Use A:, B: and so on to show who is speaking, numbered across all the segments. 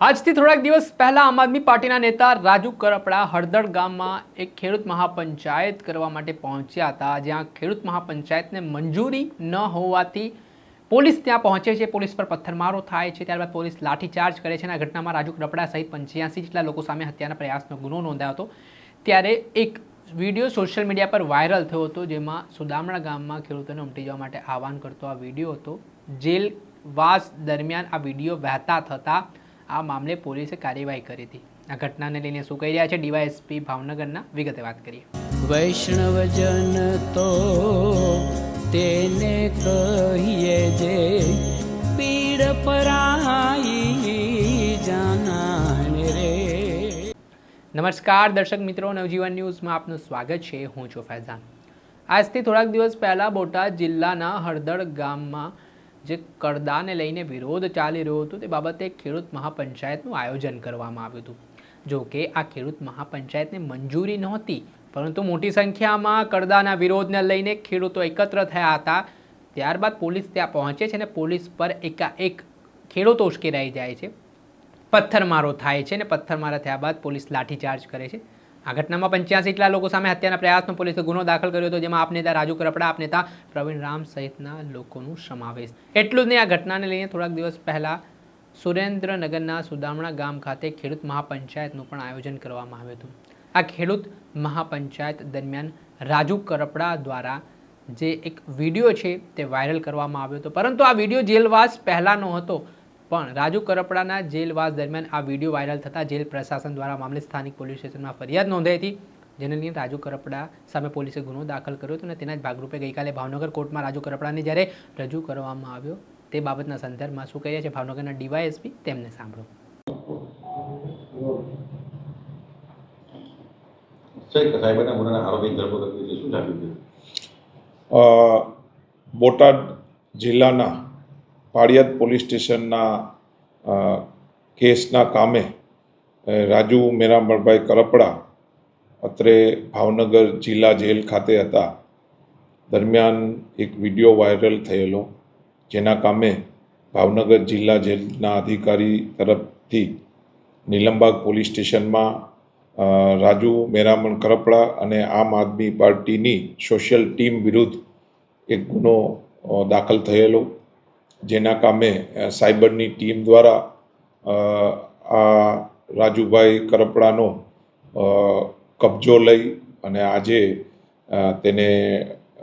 A: આજથી થોડાક દિવસ પહેલા આમ આદમી પાર્ટીના નેતા રાજુ કરપડા હળદળ ગામમાં એક ખેડૂત મહાપંચાયત કરવા માટે પહોંચ્યા હતા, જ્યાં ખેડૂત મહાપંચાયતને મંજૂરી ન હોવાથી પોલીસ ત્યાં પહોંચે છે. પોલીસ પર પથ્થરમારો થાય છે, ત્યારબાદ પોલીસ લાઠીચાર્જ કરે છે. આ ઘટનામાં રાજુ કરપડા સહિત 85 જેટલા લોકો સામે હત્યાના પ્રયાસનો ગુનો નોંધાયો હતો. ત્યારે એક વિડીયો સોશિયલ મીડિયા પર વાયરલ થયો હતો, જેમાં સુદામણા ગામમાં ખેડૂતોને ઉમટી જવા માટે આહવાન કરતો આ વિડીયો હતો. જેલવાસ દરમિયાન આ વિડીયો વહેતા થતાં આ મામલે પોલીસે કાર્યવાહી કરી હતી. આ ઘટનાને લઈને શું કહી રહ્યા છે ડીવાયએસપી ભાવનગરના, વિગતે વાત કરીએ.
B: વૈષ્ણવજન તો તેને કહીએ જે પીડ પરાઈ જાનાને રે.
A: નમસ્કાર દર્શક મિત્રો, નવજીવન ન્યૂઝમાં આપનું સ્વાગત છે. હું છું ફૈઝાન. આજથી થોડાક દિવસ પહેલા બોટાદ જિલ્લાના હળદળ ગામમાં જે કરદાને લઈને વિરોધ ચાલી રહ્યો હતો, તે બાબતે ખેડૂત મહાપંચાયતનું આયોજન કરવામાં આવ્યું હતું. જો કે આ ખેડૂત મહાપંચાયતને મંજૂરી નહોતી, પરંતુ મોટી સંખ્યામાં કરદાના વિરોધને લઈને ખેડૂતો એકત્ર થયા હતા. ત્યારબાદ પોલીસ ત્યાં પહોંચે છે અને પોલીસ પર એકાએક ખેડૂતો ઉશ્કેરાઈ જાય છે, પથ્થરમારો થાય છે અને પથ્થરમારા થયા બાદ પોલીસ લાઠીચાર્જ કરે છે. આ ઘટનામાં 85 જેટલા લોકો સામે હત્યાના પ્રયાસનો પોલીસે ગુનો દાખલ કર્યો હતો, જેમાં આપ નેતા રાજુ કરપડા, આપ નેતા પ્રવીણ રામ સહિતના લોકોનો સમાવેશ. એટલું જ નહીં, આ ઘટનાને લઈને થોડાક દિવસ પહેલા સુરેન્દ્રનગરના સુદામણા ગામ ખાતે ખેડૂત મહાપંચાયતનું પણ આયોજન કરવામાં આવ્યું હતું. આ ખેડૂત મહાપંચાયત દરમિયાન રાજુ કરપડા દ્વારા જે એક વિડીયો છે તે વાયરલ કરવામાં આવ્યો હતો, પરંતુ આ વિડીયો જેલવાસ પહેલાંનો હતો. પણ રાજુ કરપડાના જેલવાસ દરમિયાન આ વિડીયો વાયરલ થતાં જેલ પ્રશાસન દ્વારા મામલે સ્થાનિક પોલીસ સ્ટેશનમાં ફરિયાદ નોંધાઈ હતી, જેને લઈને રાજુ કરપડા સામે પોલીસે ગુનો દાખલ કર્યો હતો અને તેના જ ભાગરૂપે ગઈકાલે ભાવનગર કોર્ટમાં રાજુ કરપડાને જ્યારે રજૂ કરવામાં આવ્યો, તે બાબતના સંદર્ભમાં શું કહ્યા છે ભાવનગરના ડીવાયએસપી, તેમને સાંભળો.
C: બોટાદ જિલ્લાના પાળિયાદ પોલીસ સ્ટેશનના કેસના કામે રાજુ મેરામણભાઈ કરપડા અત્રે ભાવનગર જિલ્લા જેલ ખાતે હતા. દરમિયાન એક વિડીયો વાયરલ થયેલો, જેના કામે ભાવનગર જિલ્લા જેલના અધિકારી તરફથી નીલમબાગ પોલીસ સ્ટેશનમાં રાજુ મેરામણ કરપડા અને આમ આદમી પાર્ટીની સોશિયલ ટીમ વિરુદ્ધ એક ગુનો દાખલ થયેલો, જેના કામે સાયબરની ટીમ દ્વારા આ રાજુભાઈ કરપડાનો કબજો લઈ અને આજે તેને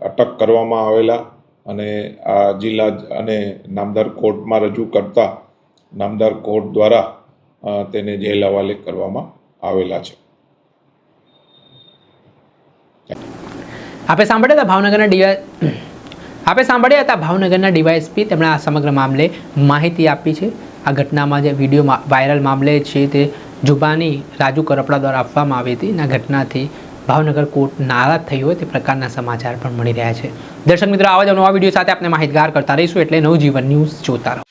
C: અટક કરવામાં આવેલા અને આ જિલ્લા અને નામદાર કોર્ટમાં રજૂ કરતા નામદાર કોર્ટ દ્વારા તેને જેલ હવાલે કરવામાં આવેલા છે.
A: આપણે સાંભળ્યા હતા ભાવનગરના ડીવાયએસપી, તેમણે આ સમગ્ર મામલે માહિતી આપી છે. આ ઘટનામાં જે વિડીયો વાયરલ મામલે છે તે જુબાની રાજુ કરપડા દ્વારા આપવામાં આવી હતી. આ ઘટનાથી ભાવનગર કોર્ટ નારાજ થઈ હોય તે પ્રકારના સમાચાર પણ મળી રહ્યા છે. દર્શક મિત્રો, આવા જ નવા વિડીયો સાથે આપણે માહિતગાર કરતા રહીશું, એટલે નવજીવન ન્યૂઝ જોતા રહો.